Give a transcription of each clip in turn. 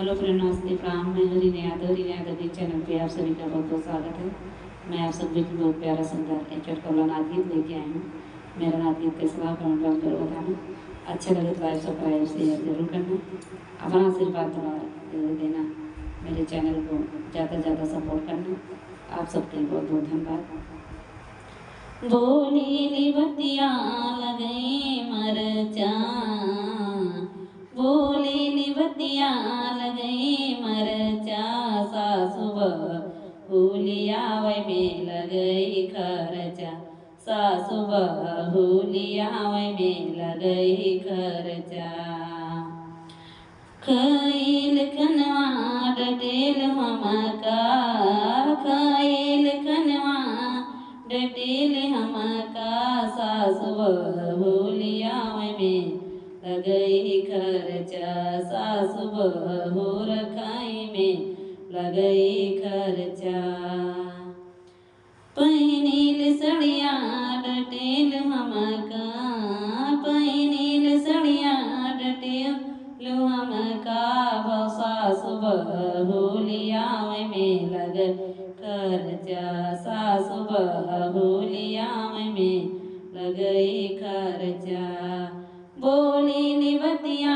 Hello friend, नमस्ते, प्रणाम। मैं हरी ने चैनल पे आप सभी का बहुत बहुत स्वागत है। मैं आप सभी के बहुत प्यारा सुंदर एक चटकला नाचगीत लेके आई हूँ। मेरा नाचगीत कैसा लगा कमेंट बॉक्स में बताना। अच्छा लगे तो लाइक सब्सक्राइब शेयर जरूर करना। अपना आशीर्वाद जरूर देना। मेरे चैनल को ज़्यादा से ज़्यादा सपोर्ट करना। आप सबके बहुत बहुत धन्यवाद। बोली निबतिया लगे मरचा, बोली निबतिया लगई मरचा, सासु बहुलिया वै में लगई खर्चा, सासु बहुलिया वै में लगई खर्चा। खइल खनवा डटेल हमका, खइल खनवा डटेल हमका, सासु बहुलिया वै में लगई खर्चा, सासु बहू रखाई में लगई खर्चा। पहिनील सड़िया डटेल हमका, पहिनील सड़िया डटेल हमका, सासु बहुलिया में लग खर्चा, सासु बहुलिया में लगई खर्चा। बोली निबतिया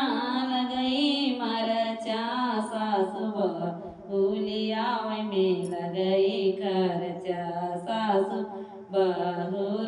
लगई मरचा, सासु बहुलिया में लगई खर्चा, सासु बहु